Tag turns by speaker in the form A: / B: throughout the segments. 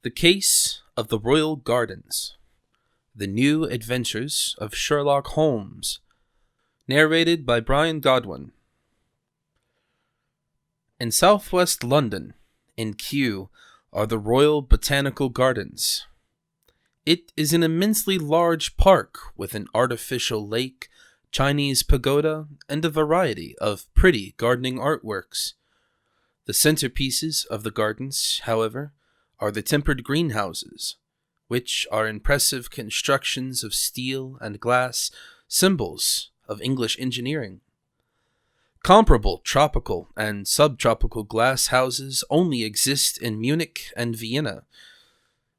A: The Case of the Royal Gardens. The New Adventures of Sherlock Holmes. Narrated by Godwin. In southwest London, in Kew, are the Royal Botanical Gardens. It is an immensely large park with an artificial lake, Chinese pagoda, and a variety of pretty gardening artworks. The centerpieces of the gardens, however, are the tempered greenhouses, which are impressive constructions of steel and glass, symbols of English engineering. Comparable tropical and subtropical glass houses only exist in Munich and Vienna,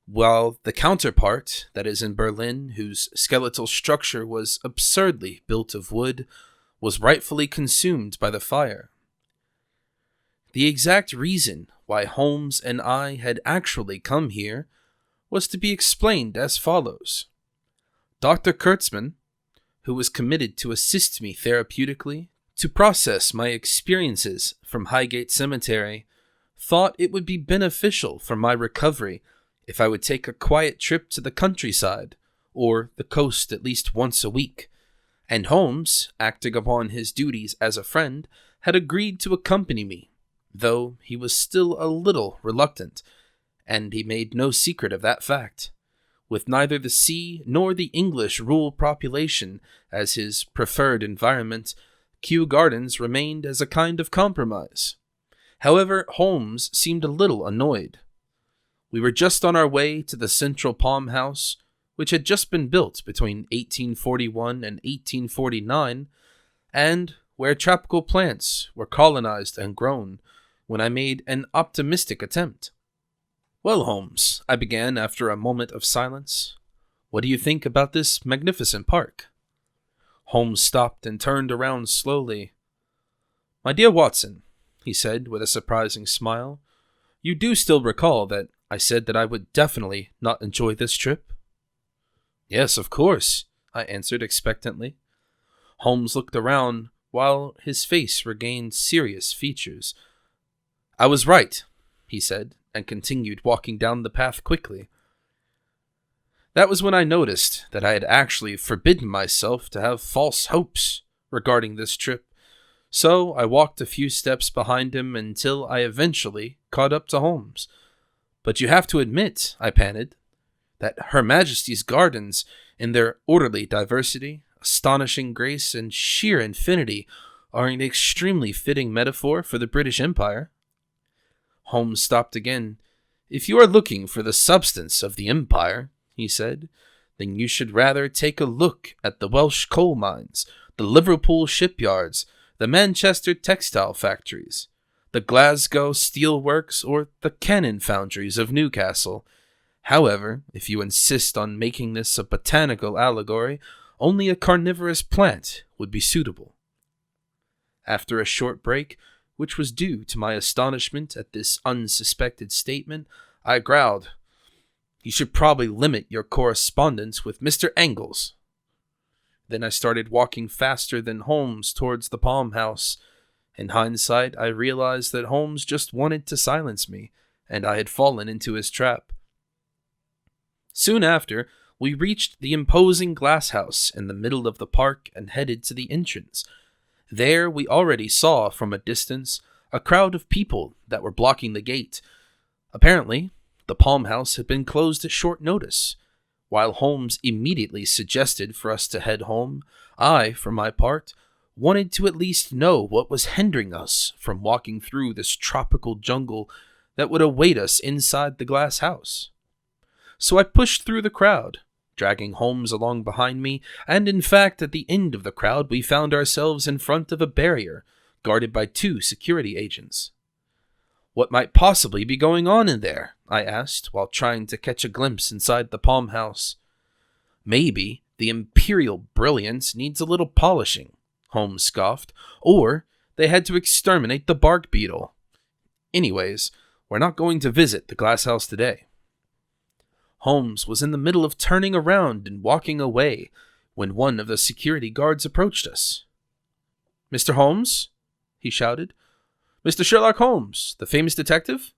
A: while the counterpart, that is in Berlin, whose skeletal structure was absurdly built of wood, was rightfully consumed by the fire. The exact reason why Holmes and I had actually come here was to be explained as follows. Dr. Kurtzman, who was committed to assist me therapeutically, to process my experiences from Highgate Cemetery, thought it would be beneficial for my recovery if I would take a quiet trip to the countryside, or the coast at least once a week, and Holmes, acting upon his duties as a friend, had agreed to accompany me, though he was still a little reluctant, and he made no secret of that fact. With neither the sea nor the English rural population as his preferred environment, Kew Gardens remained as a kind of compromise. However, Holmes seemed a little annoyed. We were just on our way to the central palm house, which had just been built between 1841 and 1849, and where tropical plants were colonized and grown, when I made an optimistic attempt. "Well, Holmes," I began after a moment of silence, "what do you think about this magnificent park?" Holmes stopped and turned around slowly. "My dear Watson," he said with a surprising smile, "you do still recall that I said that I would definitely not enjoy this trip?" "Yes, of course," I answered expectantly. Holmes looked around while his face regained serious features. "I was right," he said, and continued walking down the path quickly. That was when I noticed that I had actually forbidden myself to have false hopes regarding this trip, so I walked a few steps behind him until I eventually caught up to Holmes. "But you have to admit," I panted, "that Her Majesty's gardens, in their orderly diversity, astonishing grace, and sheer infinity, are an extremely fitting metaphor for the British Empire." Holmes stopped again. "If you are looking for the substance of the empire," he said, "then you should rather take a look at the Welsh coal mines, the Liverpool shipyards, the Manchester textile factories, the Glasgow steel works, or the cannon foundries of Newcastle. However, if you insist on making this a botanical allegory, only a carnivorous plant would be suitable." After a short break, which was due to my astonishment at this unsuspected statement, I growled, "You should probably limit your correspondence with Mr. Engels." Then I started walking faster than Holmes towards the palm house. In hindsight, I realized that Holmes just wanted to silence me, and I had fallen into his trap. Soon after, we reached the imposing glass house in the middle of the park and headed to the entrance. There we already saw, from a distance, a crowd of people that were blocking the gate. Apparently, the palm house had been closed at short notice. While Holmes immediately suggested for us to head home, I, for my part, wanted to at least know what was hindering us from walking through this tropical jungle that would await us inside the glass house. So I pushed through the crowd, dragging Holmes along behind me, and in fact at the end of the crowd we found ourselves in front of a barrier, guarded by 2 security agents. "What might possibly be going on in there?" I asked, while trying to catch a glimpse inside the palm house. "Maybe the imperial brilliance needs a little polishing," Holmes scoffed, "or they had to exterminate the bark beetle. Anyways, we're not going to visit the glass house today." Holmes was in the middle of turning around and walking away when one of the security guards approached us. "Mr. Holmes?" he shouted. "Mr. Sherlock Holmes, the famous detective?"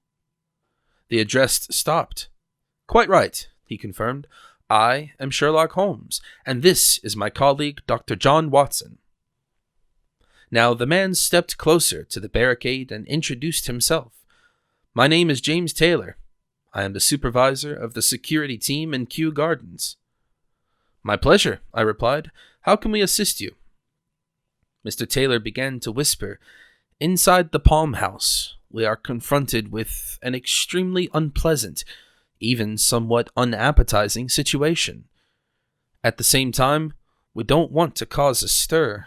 A: The address stopped. Quite right, he confirmed. I am Sherlock Holmes, and this is my colleague, Dr. John Watson. Now the man stepped closer to the barricade and introduced himself. My name is James Taylor. I am the supervisor of the security team in Kew Gardens. My pleasure, I replied. How can we assist you? Mr. Taylor began to whisper. Inside the Palm House, we are confronted with an extremely unpleasant, even somewhat unappetizing situation. At the same time, we don't want to cause a stir.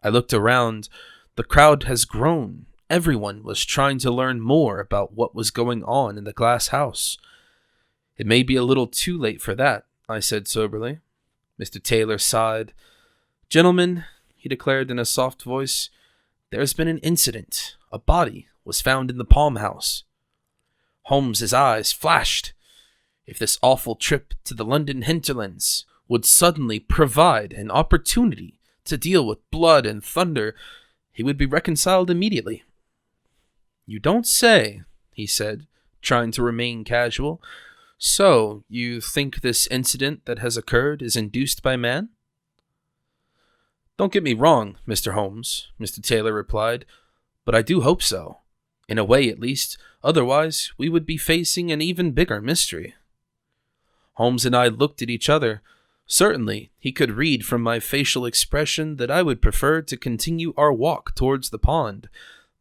A: I looked around. The crowd has grown. Everyone was trying to learn more about what was going on in the glass house. It may be a little too late for that, I said soberly. Mr. Taylor sighed. Gentlemen, he declared in a soft voice, there has been an incident. A body was found in the Palm House. Holmes's eyes flashed. If this awful trip to the London hinterlands would suddenly provide an opportunity to deal with blood and thunder, he would be reconciled immediately. You don't say, he said, trying to remain casual. So, you think this incident that has occurred is induced by man? Don't get me wrong, Mr. Holmes, Mr. Taylor replied, but I do hope so. In a way, at least. Otherwise, we would be facing an even bigger mystery. Holmes and I looked at each other. Certainly, he could read from my facial expression that I would prefer to continue our walk towards the pond,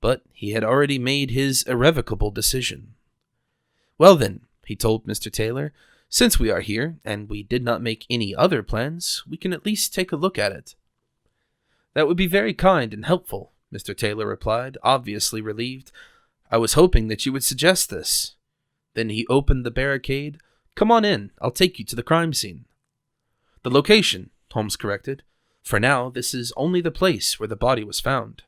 A: but he had already made his irrevocable decision. Well then, he told Mr. Taylor, since we are here, and we did not make any other plans, we can at least take a look at it. That would be very kind and helpful, Mr. Taylor replied, obviously relieved. I was hoping that you would suggest this. Then he opened the barricade. Come on in, I'll take you to the crime scene. The location, Holmes corrected. For now, this is only the place where the body was found.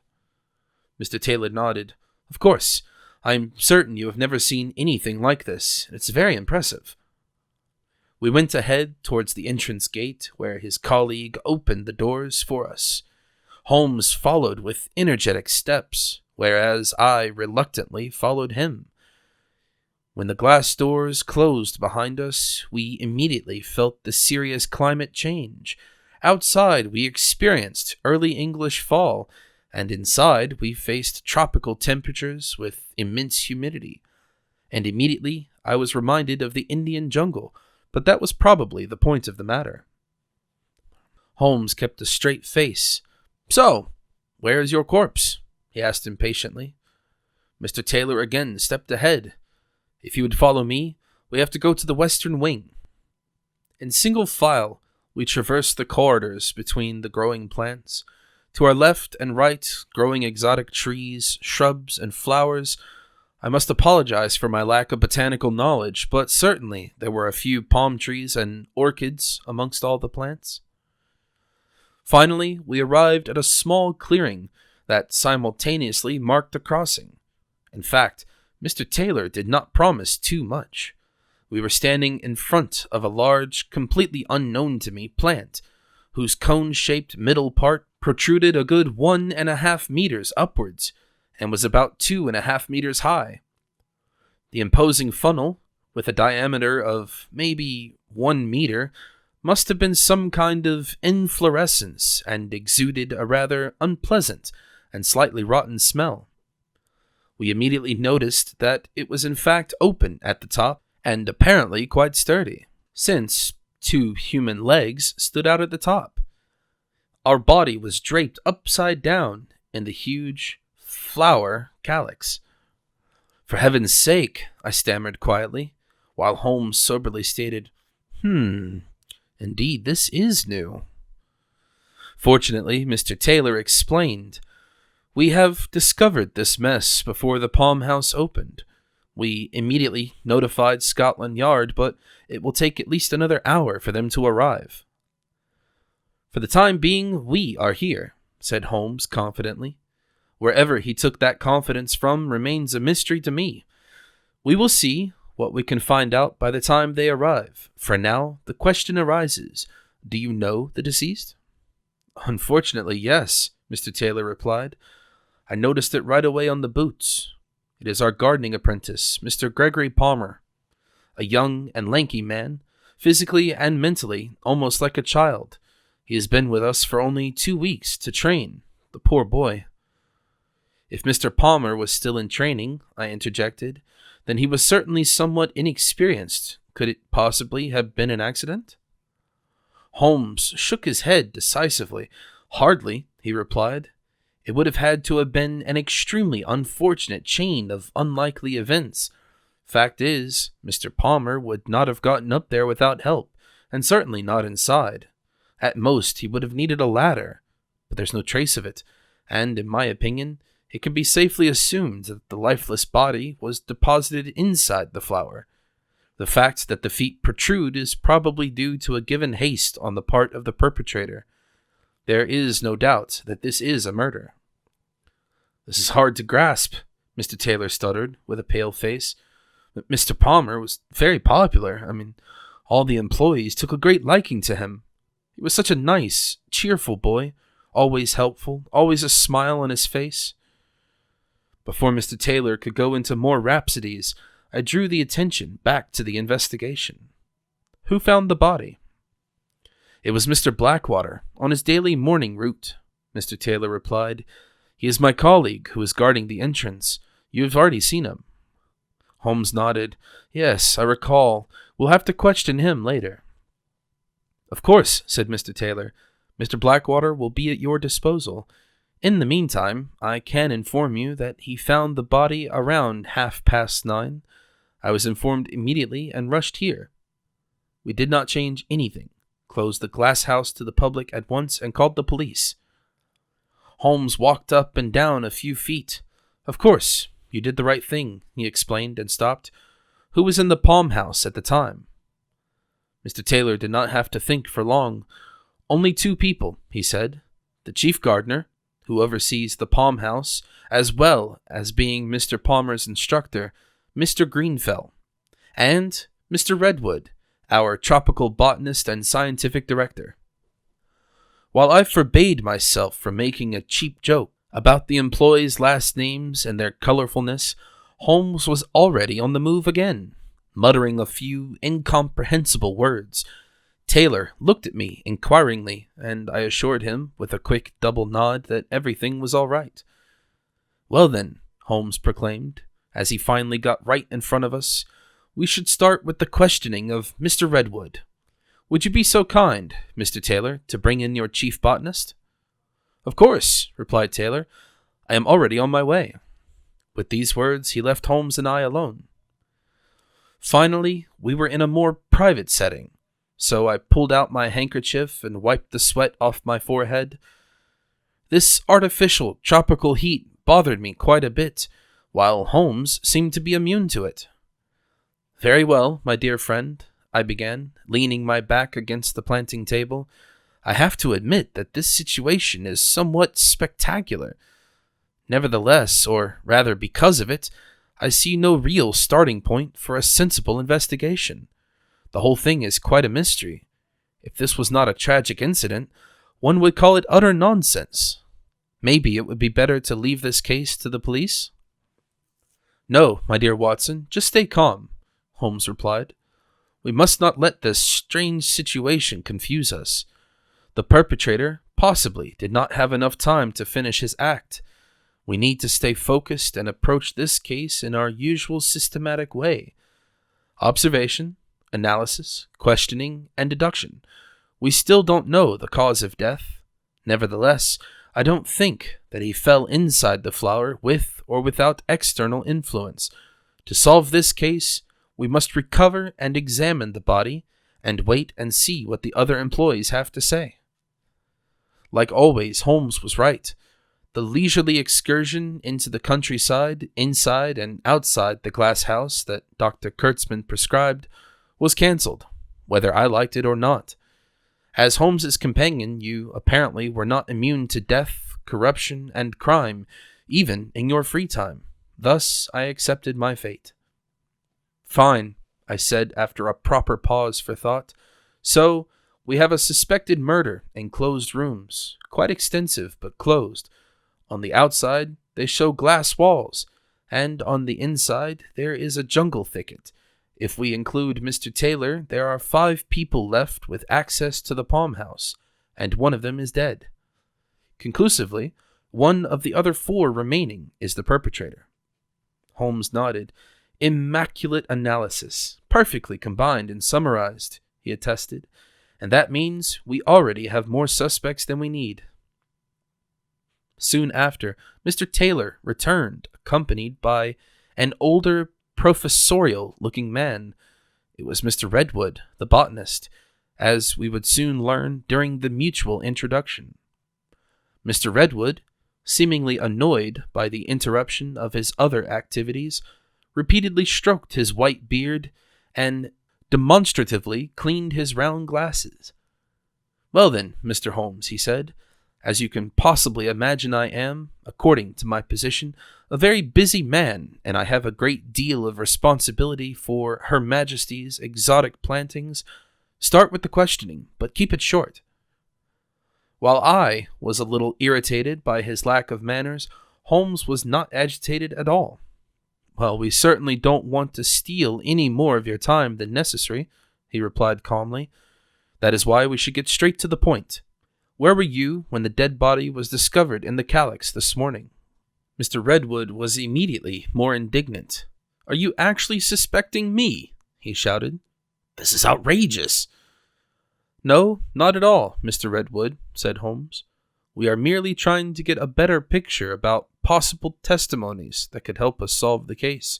A: Mr. Taylor nodded. Of course, I'm certain you have never seen anything like this. It's very impressive. We went ahead towards the entrance gate, where his colleague opened the doors for us. Holmes followed with energetic steps, whereas I reluctantly followed him. When the glass doors closed behind us, we immediately felt the serious climate change. Outside, we experienced early English fall, and inside, we faced tropical temperatures with immense humidity. And immediately, I was reminded of the Indian jungle, but that was probably the point of the matter. Holmes kept a straight face. So, where is your corpse? He asked impatiently. Mr. Taylor again stepped ahead. If you would follow me, we have to go to the western wing. In single file, we traversed the corridors between the growing plants. To our left and right, growing exotic trees, shrubs, and flowers. I must apologize for my lack of botanical knowledge, but certainly there were a few palm trees and orchids amongst all the plants. Finally, we arrived at a small clearing that simultaneously marked the crossing. In fact, Mr. Taylor did not promise too much. We were standing in front of a large, completely unknown to me plant, whose cone-shaped middle part protruded a good 1.5 meters upwards, and was about 2.5 meters high. The imposing funnel, with a diameter of maybe 1 meter, must have been some kind of inflorescence and exuded a rather unpleasant and slightly rotten smell. We immediately noticed that it was in fact open at the top and apparently quite sturdy, since 2 human legs stood out at the top. Our body was draped upside down in the huge flower calyx. For heaven's sake, I stammered quietly, while Holmes soberly stated, Indeed, this is new. Fortunately, Mr. Taylor explained, We have discovered this mess before the Palm House opened. We immediately notified Scotland Yard, but it will take at least another hour for them to arrive. For the time being, we are here, said Holmes confidently. Wherever he took that confidence from remains a mystery to me. We will see what we can find out by the time they arrive. For now, the question arises, do you know the deceased? Unfortunately, yes, Mr. Taylor replied. I noticed it right away on the boots. It is our gardening apprentice, Mr. Gregory Palmer. a young and lanky man, physically and mentally almost like a child. He has been with us for only 2 weeks to train, the poor boy." "If Mr. Palmer was still in training," I interjected, "then he was certainly somewhat inexperienced. Could it possibly have been an accident?" Holmes shook his head decisively. "Hardly," he replied. "It would have to have been an extremely unfortunate chain of unlikely events. Fact is, Mr. Palmer would not have gotten up there without help, and certainly not inside. At most, he would have needed a ladder, but there's no trace of it, and, in my opinion, it can be safely assumed that the lifeless body was deposited inside the flower. The fact that the feet protrude is probably due to a given haste on the part of the perpetrator. There is no doubt that this is a murder." "This is hard to grasp," Mr. Taylor stuttered, with a pale face. "Mr. Palmer was very popular. All the employees took a great liking to him. He was such a nice, cheerful boy, always helpful, always a smile on his face." Before Mr. Taylor could go into more rhapsodies, I drew the attention back to the investigation. "Who found the body?" "It was Mr. Blackwater, on his daily morning route," Mr. Taylor replied. "He is my colleague who is guarding the entrance. You have already seen him." Holmes nodded. "Yes, I recall. We'll have to question him later." "Of course," said Mr. Taylor. "Mr. Blackwater will be at your disposal. In the meantime, I can inform you that he found the body around 9:30. I was informed immediately and rushed here. We did not change anything, closed the glass house to the public at once, and called the police." Holmes walked up and down a few feet. "Of course, you did the right thing," he explained, and stopped. "Who was in the Palm House at the time?" Mr. Taylor did not have to think for long. "Only 2 people," he said. "The chief gardener, who oversees the Palm House, as well as being Mr. Palmer's instructor, Mr. Greenfell, and Mr. Redwood, our tropical botanist and scientific director." While I forbade myself from making a cheap joke about the employees' last names and their colorfulness, Holmes was already on the move again, muttering a few incomprehensible words. Taylor looked at me inquiringly, and I assured him, with a quick double nod, that everything was all right. "Well then," Holmes proclaimed, as he finally got right in front of us, "we should start with the questioning of Mr. Redwood. Would you be so kind, Mr. Taylor, to bring in your chief botanist?" "Of course," replied Taylor. "I am already on my way." With these words, he left Holmes and I alone. Finally, we were in a more private setting, so I pulled out my handkerchief and wiped the sweat off my forehead. This artificial tropical heat bothered me quite a bit, while Holmes seemed to be immune to it. "Very well, my dear friend," I began, leaning my back against the planting table. "I have to admit that this situation is somewhat spectacular. Nevertheless, or rather because of it, I see no real starting point for a sensible investigation. The whole thing is quite a mystery. If this was not a tragic incident, one would call it utter nonsense. Maybe it would be better to leave this case to the police?" "No, my dear Watson, just stay calm," Holmes replied. "We must not let this strange situation confuse us. The perpetrator possibly did not have enough time to finish his act. We need to stay focused and approach this case in our usual systematic way. Observation, analysis, questioning, and deduction. We still don't know the cause of death. Nevertheless, I don't think that he fell inside the flower with or without external influence. To solve this case, we must recover and examine the body and wait and see what the other employees have to say." Like always, Holmes was right. The leisurely excursion into the countryside, inside and outside the glass house that Dr. Kurtzman prescribed, was cancelled, whether I liked it or not. As Holmes's companion, you apparently were not immune to death, corruption, and crime, even in your free time. Thus, I accepted my fate. "Fine," I said after a proper pause for thought. "So, we have a suspected murder in closed rooms, quite extensive but closed. On the outside, they show glass walls, and on the inside there is a jungle thicket. If we include Mr. Taylor, there are 5 people left with access to the Palm House, and one of them is dead. Conclusively, one of the other 4 remaining is the perpetrator." Holmes nodded. "Immaculate analysis, perfectly combined and summarized," he attested. "And that means we already have more suspects than we need." Soon after, Mr. Taylor returned, accompanied by an older, professorial-looking man. It was Mr. Redwood, the botanist, as we would soon learn during the mutual introduction. Mr. Redwood, seemingly annoyed by the interruption of his other activities, repeatedly stroked his white beard and demonstratively cleaned his round glasses. "Well then, Mr. Holmes," he said, "as you can possibly imagine, I am, according to my position, a very busy man, and I have a great deal of responsibility for Her Majesty's exotic plantings. Start with the questioning, but keep it short." While I was a little irritated by his lack of manners, Holmes was not agitated at all. "Well, we certainly don't want to steal any more of your time than necessary," he replied calmly. "That is why we should get straight to the point. Where were you when the dead body was discovered in the calyx this morning?" Mr. Redwood was immediately more indignant. "Are you actually suspecting me?" he shouted. "This is outrageous." "No, not at all, Mr. Redwood," said Holmes. "We are merely trying to get a better picture about possible testimonies that could help us solve the case.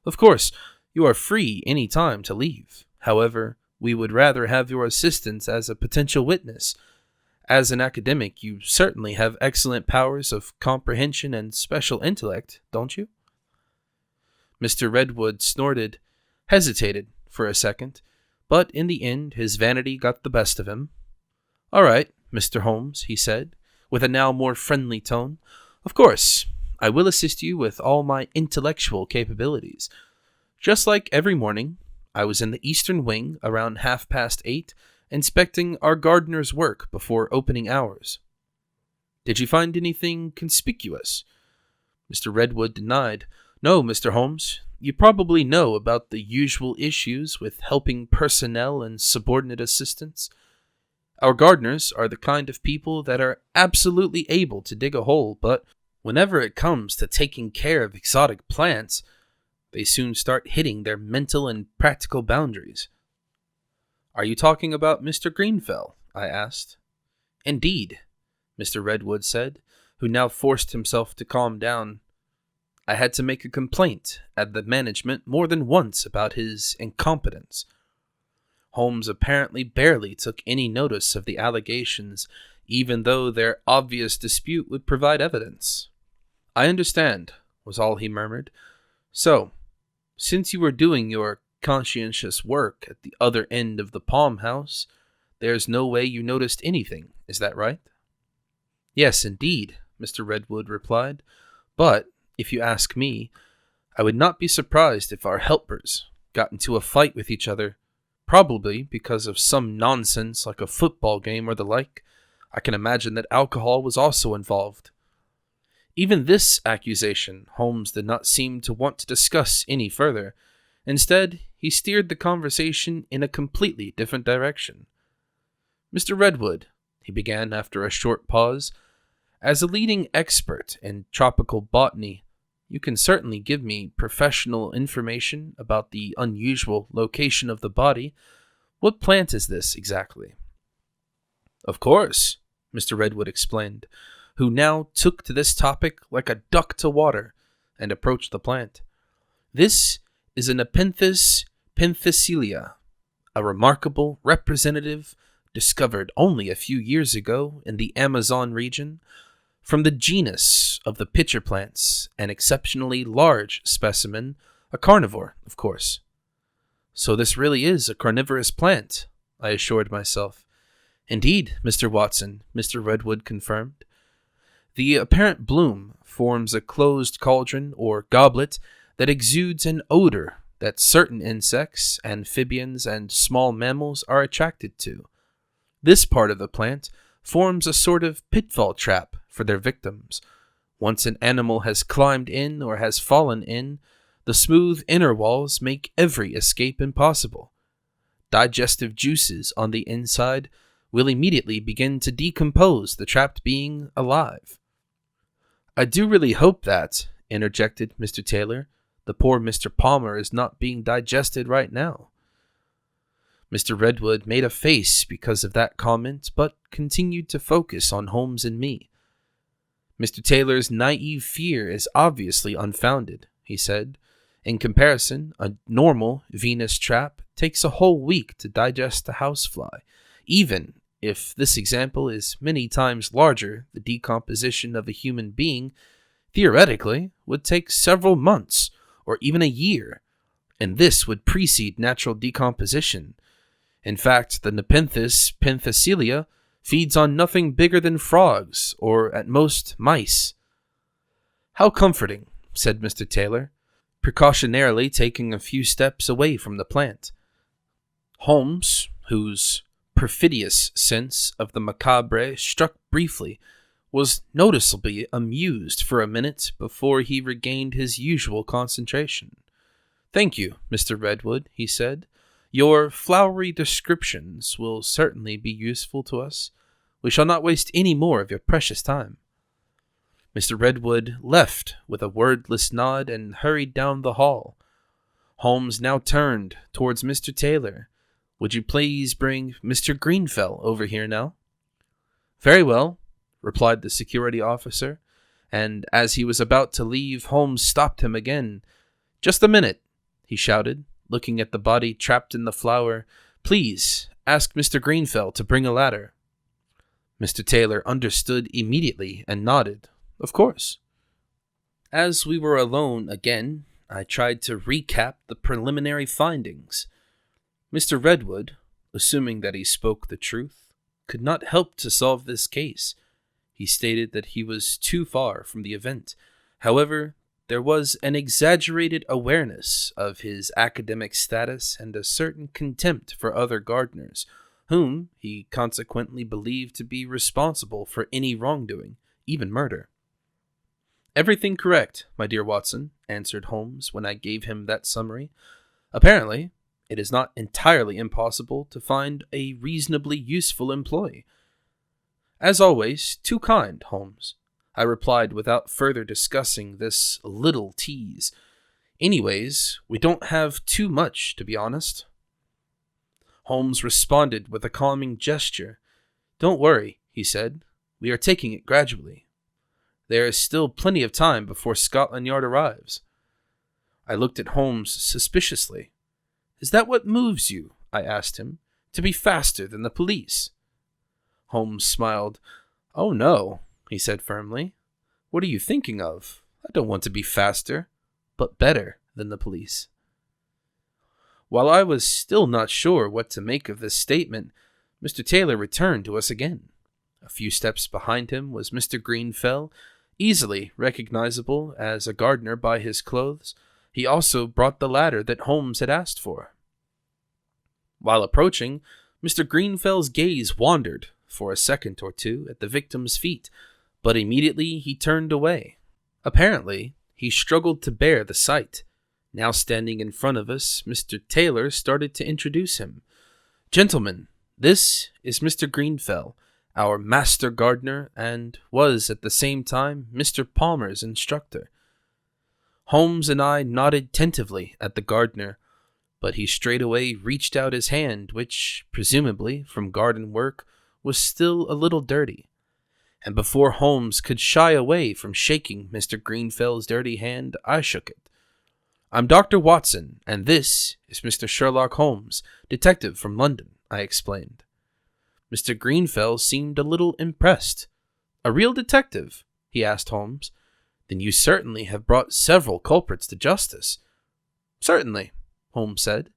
A: Of course, you are free any time to leave. However, we would rather have your assistance as a potential witness. As an academic, you certainly have excellent powers of comprehension and special intellect, don't you?" Mr. Redwood snorted, hesitated for a second, but in the end his vanity got the best of him. "All right, Mr. Holmes," he said, with a now more friendly tone. "Of course, I will assist you with all my intellectual capabilities. Just like every morning, I was in the eastern wing around 8:30, inspecting our gardener's work before opening hours." "Did you find anything conspicuous?" Mr. Redwood denied. "No, Mr. Holmes. You probably know about the usual issues with helping personnel and subordinate assistants. Our gardeners are the kind of people that are absolutely able to dig a hole, but whenever it comes to taking care of exotic plants, they soon start hitting their mental and practical boundaries." "Are you talking about Mr. Greenfell?" I asked. "Indeed," Mr. Redwood said, who now forced himself to calm down. "I had to make a complaint at the management more than once about his incompetence." Holmes apparently barely took any notice of the allegations, even though their obvious dispute would provide evidence. "I understand," was all he murmured. "So, since you were doing your conscientious work at the other end of the Palm House, there's no way you noticed anything, is that right?" "Yes, indeed," Mr. Redwood replied. "But, if you ask me, I would not be surprised if our helpers got into a fight with each other, probably because of some nonsense like a football game or the like. I can imagine that alcohol was also involved." Even this accusation Holmes did not seem to want to discuss any further. Instead, he steered the conversation in a completely different direction. "Mr. Redwood," he began after a short pause, "as a leading expert in tropical botany, you can certainly give me professional information about the unusual location of the body. What plant is this exactly?" "Of course," Mr. Redwood explained, who now took to this topic like a duck to water, and approached the plant. "This is a Nepenthes penthesilea, a remarkable representative discovered only a few years ago in the Amazon region, from the genus of the pitcher plants, an exceptionally large specimen, a carnivore, of course." "So this really is a carnivorous plant," I assured myself. "Indeed, Mr. Watson," Mr. Redwood confirmed. "The apparent bloom forms a closed cauldron or goblet that exudes an odor that certain insects, amphibians, and small mammals are attracted to. This part of the plant forms a sort of pitfall trap for their victims. Once an animal has climbed in or has fallen in, The smooth inner walls make every escape impossible. Digestive juices on the inside will immediately begin to decompose the trapped being alive. I do really hope that, interjected Mr. Taylor, the poor Mr. Palmer is not being digested right now. Mr. Redwood made a face because of that comment, but continued to focus on Holmes and me. Mr. Taylor's naive fear is obviously unfounded, he said. In comparison, a normal Venus trap takes a whole week to digest a housefly. Even if this example is many times larger, the decomposition of a human being, theoretically, would take several months or even a year, and this would precede natural decomposition. In fact, the Nepenthes penthesilea feeds on nothing bigger than frogs, or at most mice. How comforting, said Mr. Taylor, precautionarily taking a few steps away from the plant. Holmes, whose perfidious sense of the macabre struck briefly, was noticeably amused for a minute before he regained his usual concentration. "Thank you, Mr. Redwood," he said. "Your flowery descriptions will certainly be useful to us. We shall not waste any more of your precious time." Mr. Redwood left with a wordless nod and hurried down the hall. Holmes now turned towards Mr. Taylor. "Would you please bring Mr. Greenfell over here now?" "Very well," replied the security officer, and as he was about to leave, Holmes stopped him again. "Just a minute," he shouted, looking at the body trapped in the flower. "Please ask Mr. Greenfell to bring a ladder." Mr. Taylor understood immediately and nodded. "Of course." As we were alone again, I tried to recap the preliminary findings. Mr. Redwood, assuming that he spoke the truth, could not help to solve this case. He stated that he was too far from the event. However, there was an exaggerated awareness of his academic status and a certain contempt for other gardeners, whom he consequently believed to be responsible for any wrongdoing, even murder. "Everything correct, my dear Watson," answered Holmes when I gave him that summary. "Apparently, it is not entirely impossible to find a reasonably useful employee." "As always, too kind, Holmes," I replied without further discussing this little tease. "Anyways, we don't have too much, to be honest." Holmes responded with a calming gesture. "Don't worry," he said. "We are taking it gradually. There is still plenty of time before Scotland Yard arrives." I looked at Holmes suspiciously. "Is that what moves you?" I asked him. "To be faster than the police?" Holmes smiled. "Oh no," he said firmly. "What are you thinking of? I don't want to be faster, but better than the police." While I was still not sure what to make of this statement, Mr. Taylor returned to us again. A few steps behind him was Mr. Greenfell, easily recognizable as a gardener by his clothes. He also brought the ladder that Holmes had asked for. While approaching, Mr. Greenfell's gaze wandered for a second or two at the victim's feet, but immediately he turned away. Apparently, he struggled to bear the sight. Now standing in front of us, Mr. Taylor started to introduce him. "Gentlemen, this is Mr. Greenfell, our master gardener, and was at the same time Mr. Palmer's instructor." Holmes and I nodded tentatively at the gardener, but he straightway reached out his hand, which, presumably from garden work, was still a little dirty. And before Holmes could shy away from shaking Mr. Greenfell's dirty hand, I shook it. "I'm Dr. Watson, and this is Mr. Sherlock Holmes, detective from London," I explained. Mr. Greenfell seemed a little impressed. "A real detective?" he asked Holmes. "Then you certainly have brought several culprits to justice." "Certainly," Holmes said.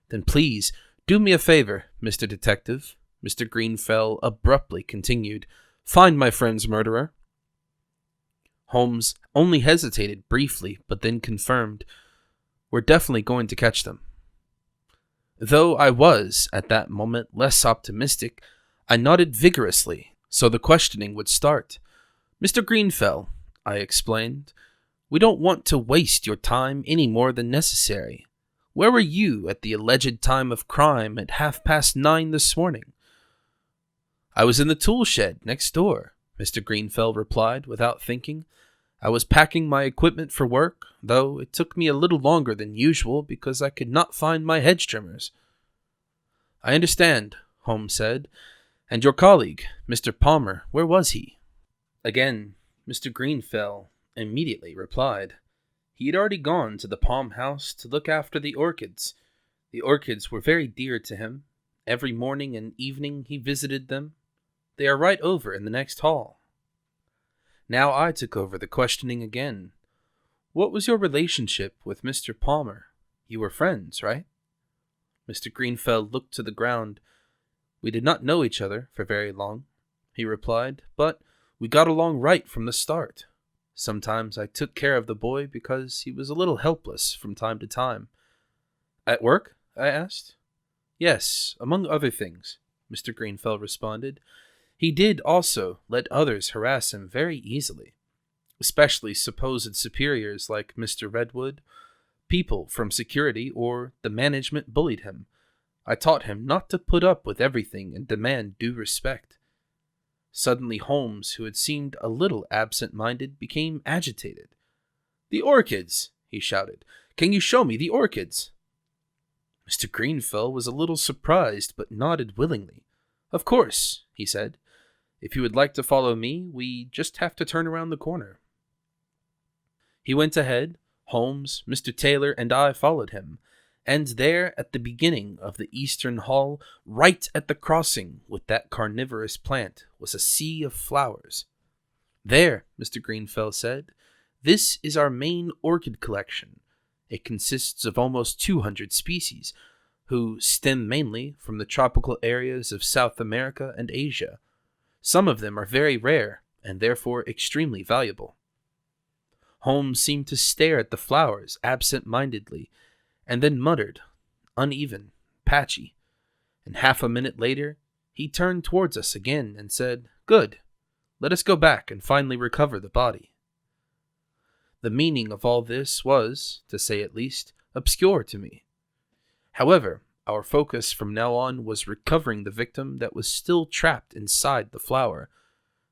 A: "Then please do me a favor, Mr. Detective," Mr. Greenfell abruptly continued. "Find my friend's murderer." Holmes only hesitated briefly, but then confirmed, "We're definitely going to catch them." Though I was, at that moment, less optimistic, I nodded vigorously, so the questioning would start. "Mr. Greenfell," I explained, We don't want to waste your time any more than necessary. Where were you at the alleged time of crime at 9:30 this morning?" "I was in the tool shed next door," Mr. Greenfell replied without thinking. "I was packing my equipment for work, though it took me a little longer than usual because I could not find my hedge trimmers." "I understand," Holmes said. "And your colleague, Mr. Palmer, where was he?" Again, Mr. Greenfell immediately replied. He had already gone to the Palm House to look after the orchids. The orchids were very dear to him. Every morning and evening he visited them. They are right over in the next hall. Now I took over the questioning again. "What was your relationship with Mr. Palmer? You were friends, right?" Mr. Greenfell looked to the ground. "We did not know each other for very long," he replied, "but we got along right from the start. Sometimes I took care of the boy because he was a little helpless from time to time." "At work?" I asked. "Yes, among other things," Mr. Greenfell responded. "He did also let others harass him very easily, especially supposed superiors like Mr. Redwood. People from security or the management bullied him. I taught him not to put up with everything and demand due respect." Suddenly Holmes, who had seemed a little absent-minded, became agitated. "The orchids!" he shouted. "Can you show me the orchids?" Mr. Greenfell was a little surprised, but nodded willingly. "Of course," he said. "If you would like to follow me, we just have to turn around the corner." He went ahead. Holmes, Mr. Taylor, and I followed him, and there at the beginning of the eastern hall, right at the crossing with that carnivorous plant, was a sea of flowers. "There," Mr. Greenfell said, "this is our main orchid collection. It consists of almost 200 species, who stem mainly from the tropical areas of South America and Asia. Some of them are very rare, and therefore extremely valuable." Holmes seemed to stare at the flowers absent-mindedly, and then muttered, "Uneven, patchy," and half a minute later he turned towards us again and said, "Good, let us go back and finally recover the body." The meaning of all this was, to say at least, obscure to me. However, our focus from now on was recovering the victim that was still trapped inside the flower.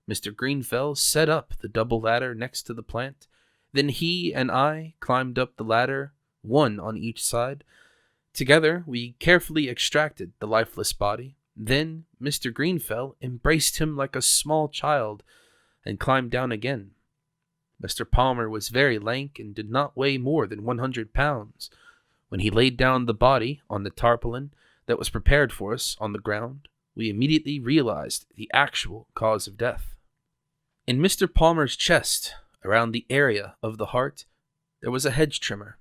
A: Mr. Greenfell set up the double ladder next to the plant. Then he and I climbed up the ladder, one on each side. Together, we carefully extracted the lifeless body. Then Mr. Greenfell embraced him like a small child and climbed down again. Mr. Palmer was very lank and did not weigh more than 100 pounds. When he laid down the body on the tarpaulin that was prepared for us on the ground, we immediately realized the actual cause of death. In Mr. Palmer's chest, around the area of the heart, there was a hedge trimmer.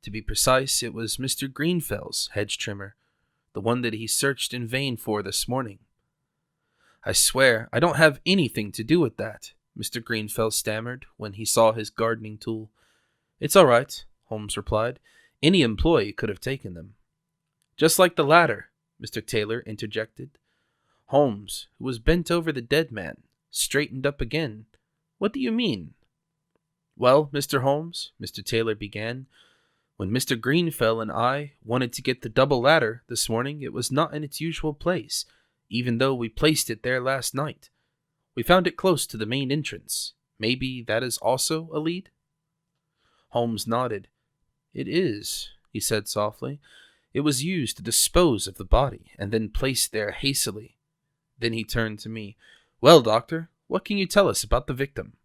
A: To be precise, it was Mr. Greenfell's hedge trimmer, the one that he searched in vain for this morning. "I swear I don't have anything to do with that," Mr. Greenfell stammered when he saw his gardening tool. "It's all right," Holmes replied. "Any employee could have taken them." "Just like the ladder," Mr. Taylor interjected. Holmes, who was bent over the dead man, straightened up again. "What do you mean?" "Well, Mr. Holmes," Mr. Taylor began, "when Mr. Greenfell and I wanted to get the double ladder this morning, it was not in its usual place, even though we placed it there last night. We found it close to the main entrance. Maybe that is also a lead?" Holmes nodded. "It is," he said softly. "It was used to dispose of the body and then placed there hastily." Then he turned to me. "Well, doctor, what can you tell us about the victim?"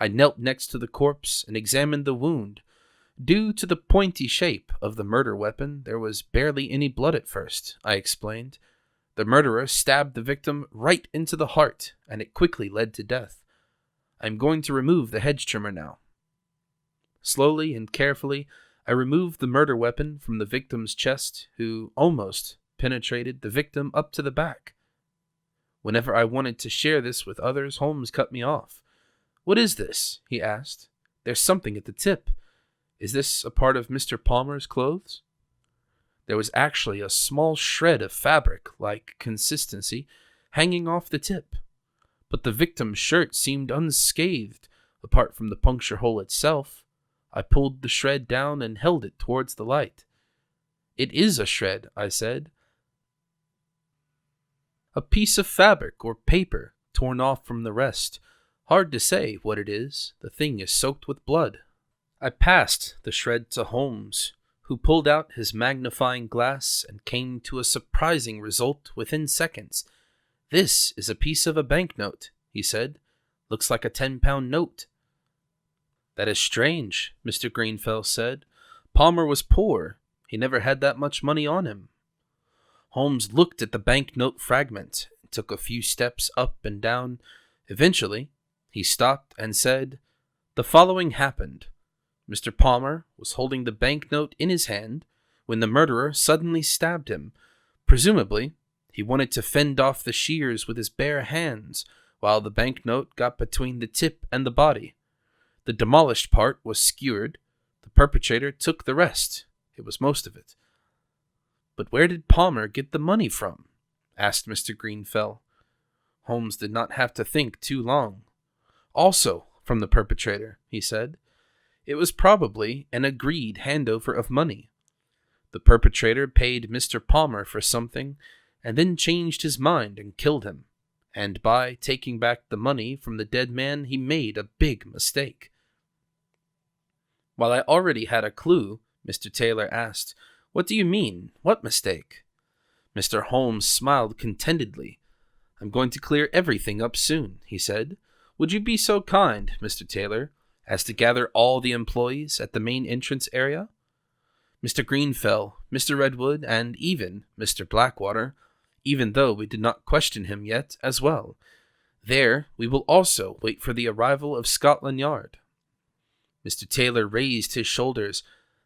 A: I knelt next to the corpse and examined the wound. Due to the pointy shape of the murder weapon, there was barely any blood at first, I explained. The murderer stabbed the victim right into the heart, and it quickly led to death. I am going to remove the hedge trimmer now. Slowly and carefully, I removed the murder weapon from the victim's chest, who almost penetrated the victim up to the back. Whenever I wanted to share this with others, Holmes cut me off. "What is this?" he asked. "There's something at the tip. Is this a part of Mr. Palmer's clothes?" There was actually a small shred of fabric-like consistency hanging off the tip, but the victim's shirt seemed unscathed, Apart from the puncture hole itself, I pulled the shred down and held it towards the light. "It is a shred," I said. "A piece of fabric or paper torn off from the rest. Hard to say what it is. The thing is soaked with blood." I passed the shred to Holmes, who pulled out his magnifying glass and came to a surprising result within seconds. "This is a piece of a banknote," he said. "Looks like a 10-pound note." "That is strange," Mr. Greenfell said. "Palmer was poor. He never had that much money on him." Holmes looked at the banknote fragment and took a few steps up and down. Eventually, he stopped and said, "The following happened. Mr. Palmer was holding the banknote in his hand when the murderer suddenly stabbed him. Presumably, he wanted to fend off the shears with his bare hands while the banknote got between the tip and the body. The demolished part was skewered. The perpetrator took the rest. It was most of it." "But where did Palmer get the money from?" asked Mr. Greenfell. Holmes did not have to think too long. "Also from the perpetrator," he said. "It was probably an agreed handover of money. The perpetrator paid Mr. Palmer for something and then changed his mind and killed him. And by taking back the money from the dead man, he made a big mistake." While I already had a clue, Mr. Taylor asked, "What do you mean? What mistake?" Mr. Holmes smiled contentedly. "I'm going to clear everything up soon," he said. "Would you be so kind, Mr. Taylor, as to gather all the employees at the main entrance area? Mr. Greenfell, Mr. Redwood, and even Mr. Blackwater, even though we did not question him yet, as well. There we will also wait for the arrival of Scotland Yard." Mr. Taylor raised his shoulders.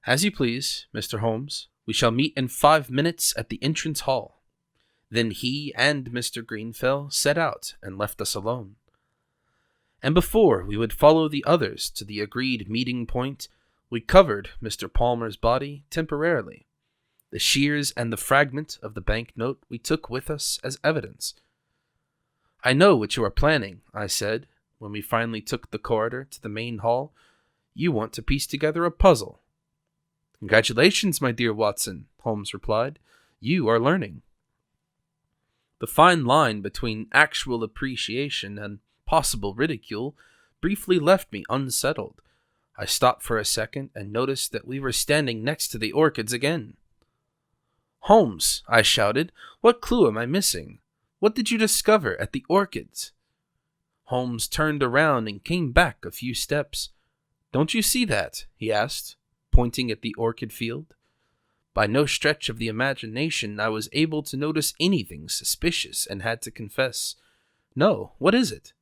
A: "As you please, Mr. Holmes. We shall meet in 5 minutes at the entrance hall." Then he and Mr. Greenfell set out and left us alone. And before we would follow the others to the agreed meeting point, we covered Mr. Palmer's body temporarily. The shears and the fragment of the banknote we took with us as evidence. "I know what you are planning," I said, when we finally took the corridor to the main hall. "You want to piece together a puzzle." "Congratulations, my dear Watson," Holmes replied. "You are learning." The fine line between actual appreciation and possible ridicule briefly left me unsettled. I stopped for a second and noticed that we were standing next to the orchids again. "Holmes," I shouted, "what clue am I missing? What did you discover at the orchids?" Holmes turned around and came back a few steps. "Don't you see that?" he asked, pointing at the orchid field. By no stretch of the imagination I was able to notice anything suspicious and had to confess, "No, what is it?"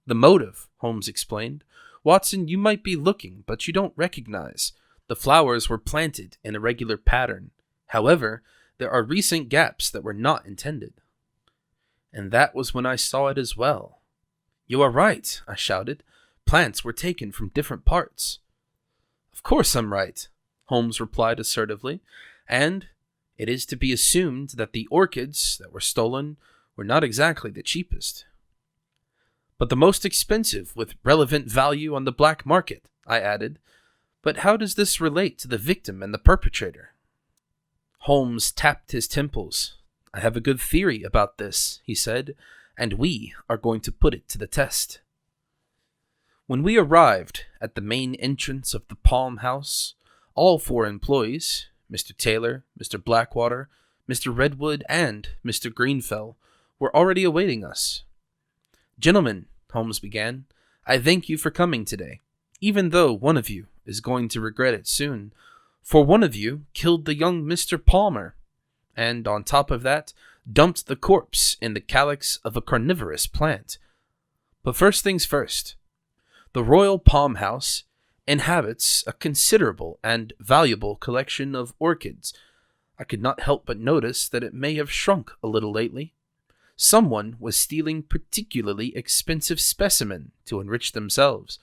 A: "The motive," Holmes explained. "Watson, you might be looking, but you don't recognize. The flowers were planted in a regular pattern. However, there are recent gaps that were not intended." And that was when I saw it as well. "You are right," I shouted. "Plants were taken from different parts." "Of course I'm right," Holmes replied assertively, "and it is to be assumed that the orchids that were stolen were not exactly the cheapest." "But the most expensive with relevant value on the black market," I added. "But how does this relate to the victim and the perpetrator?" Holmes tapped his temples. "I have a good theory about this," he said, "and we are going to put it to the test." When we arrived at the main entrance of the Palm House, all 4 employees, Mr. Taylor, Mr. Blackwater, Mr. Redwood, and Mr. Greenfell, were already awaiting us. "Gentlemen," Holmes began, "I thank you for coming today, even though one of you is going to regret it soon, for one of you killed the young Mr. Palmer, and on top of that, dumped the corpse in the calyx of a carnivorous plant. But first things first. The Royal Palm House inhabits a considerable and valuable collection of orchids. I could not help but notice that it may have shrunk a little lately. Someone was stealing particularly expensive specimen to enrich themselves.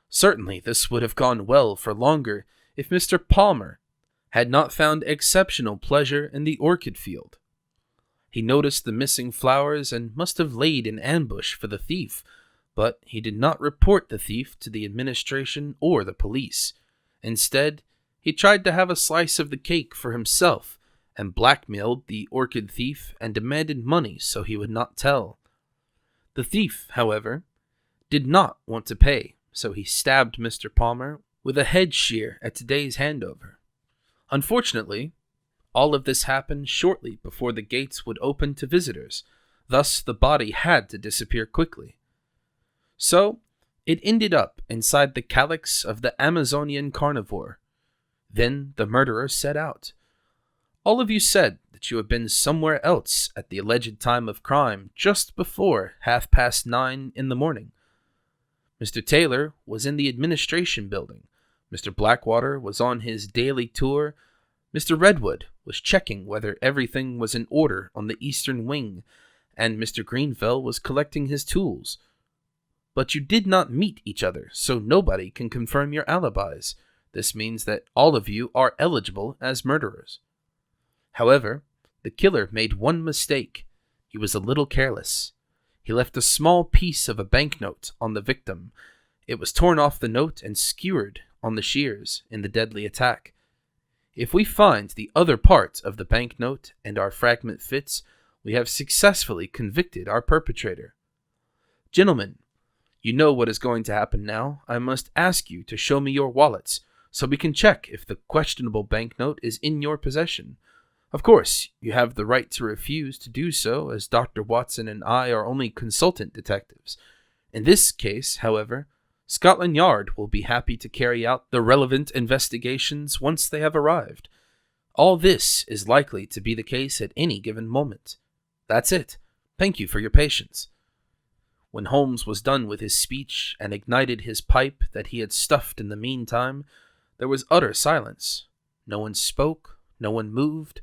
A: Certainly this would have gone well for longer if Mr. Palmer had not found exceptional pleasure in the orchid field. He noticed the missing flowers and must have laid an ambush for the thief, But he did not report the thief to the administration or the police. Instead, he tried to have a slice of the cake for himself and blackmailed the orchid thief and demanded money so he would not tell. The thief, however, did not want to pay, so he stabbed Mr. Palmer with a head shear at today's handover. Unfortunately, all of this happened shortly before the gates would open to visitors, thus the body had to disappear quickly. So, it ended up inside the calyx of the Amazonian carnivore. Then the murderer set out. All of you said that you have been somewhere else at the alleged time of crime just before 9:30 in the morning. Mr. Taylor was in the administration building. Mr. Blackwater was on his daily tour. Mr. Redwood was checking whether everything was in order on the eastern wing, and Mr. Greenfell was collecting his tools. But you did not meet each other, so nobody can confirm your alibis. This means that all of you are eligible as murderers. However, the killer made one mistake. He was a little careless. He left a small piece of a banknote on the victim. It was torn off the note and skewered on the shears in the deadly attack. If we find the other part of the banknote and our fragment fits, we have successfully convicted our perpetrator. Gentlemen, you know what is going to happen now. I must ask you to show me your wallets, so we can check if the questionable banknote is in your possession. Of course, you have the right to refuse to do so, as Dr. Watson and I are only consultant detectives. In this case, however, Scotland Yard will be happy to carry out the relevant investigations once they have arrived. All this is likely to be the case at any given moment. That's it. Thank you for your patience. When Holmes was done with his speech and ignited his pipe that he had stuffed in the meantime, there was utter silence. No one spoke, no one moved.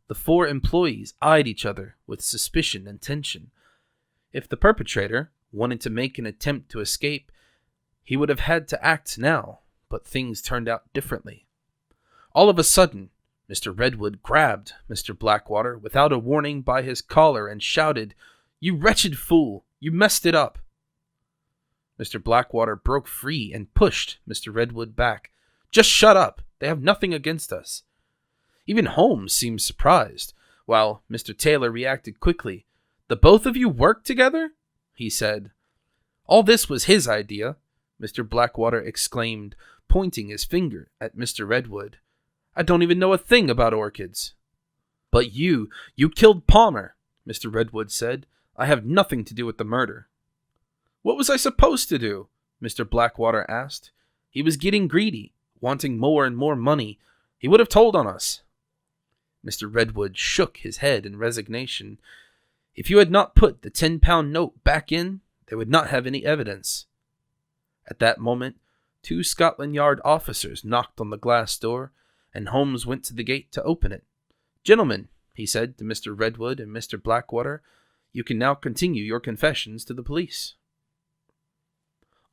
A: The four employees eyed each other with suspicion and tension. If the perpetrator wanted to make an attempt to escape, he would have had to act now, but things turned out differently. All of a sudden, Mr. Redwood grabbed Mr. Blackwater without a warning by his collar and shouted, "You wretched fool! You messed it up!" Mr. Blackwater broke free and pushed Mr. Redwood back. "Just shut up! They have nothing against us." Even Holmes seemed surprised, while Mr. Taylor reacted quickly. "The both of you work together?" he said. "All this was his idea," Mr. Blackwater exclaimed, pointing his finger at Mr. Redwood. "I don't even know a thing about orchids." "But you killed Palmer," Mr. Redwood said. "I have nothing to do with the murder." "What was I supposed to do?" Mr. Blackwater asked. "He was getting greedy, wanting more and more money. He would have told on us." Mr. Redwood shook his head in resignation. "If you had not put the 10-pound note back in, they would not have any evidence." At that moment, 2 Scotland Yard officers knocked on the glass door, and Holmes went to the gate to open it. "Gentlemen," he said to Mr. Redwood and Mr. Blackwater, "you can now continue your confessions to the police."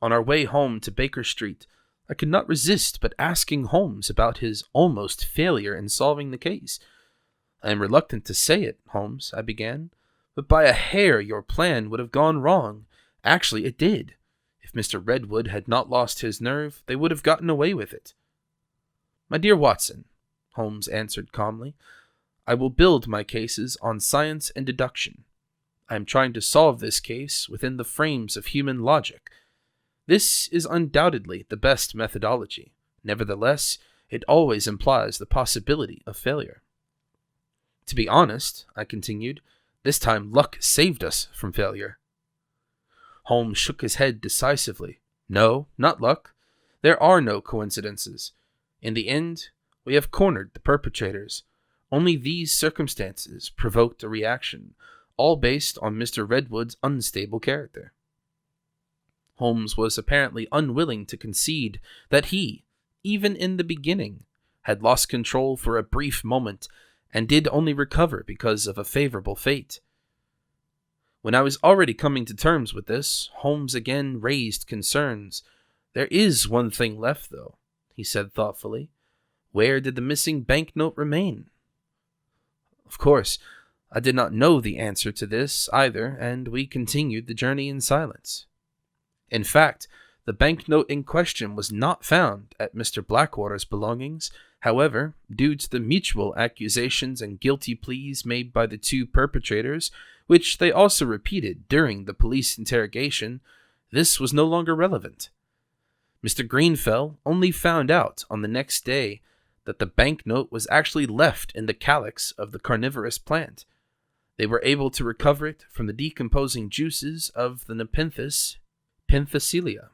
A: On our way home to Baker Street, I could not resist but asking Holmes about his almost failure in solving the case. "I am reluctant to say it, Holmes," I began, "but by a hair your plan would have gone wrong. Actually, it did. If Mr. Redwood had not lost his nerve, they would have gotten away with it." "My dear Watson," Holmes answered calmly, "I will build my cases on science and deduction. I am trying to solve this case within the frames of human logic. This is undoubtedly the best methodology. Nevertheless, it always implies the possibility of failure. To be honest," I continued, "this time luck saved us from failure." Holmes shook his head decisively. "No, not luck. There are no coincidences. In the end, we have cornered the perpetrators. Only these circumstances provoked a reaction, all based on Mr. Redwood's unstable character." Holmes was apparently unwilling to concede that he, even in the beginning, had lost control for a brief moment and did only recover because of a favorable fate. When I was already coming to terms with this, Holmes again raised concerns. "There is one thing left, though," he said thoughtfully. "Where did the missing banknote remain?" Of course, I did not know the answer to this either, and we continued the journey in silence. In fact, the banknote in question was not found at Mr. Blackwater's belongings. However, due to the mutual accusations and guilty pleas made by the two perpetrators, which they also repeated during the police interrogation, this was no longer relevant. Mr. Greenfell only found out on the next day that the banknote was actually left in the calyx of the carnivorous plant. They were able to recover it from the decomposing juices of the Nepenthes penthesilea.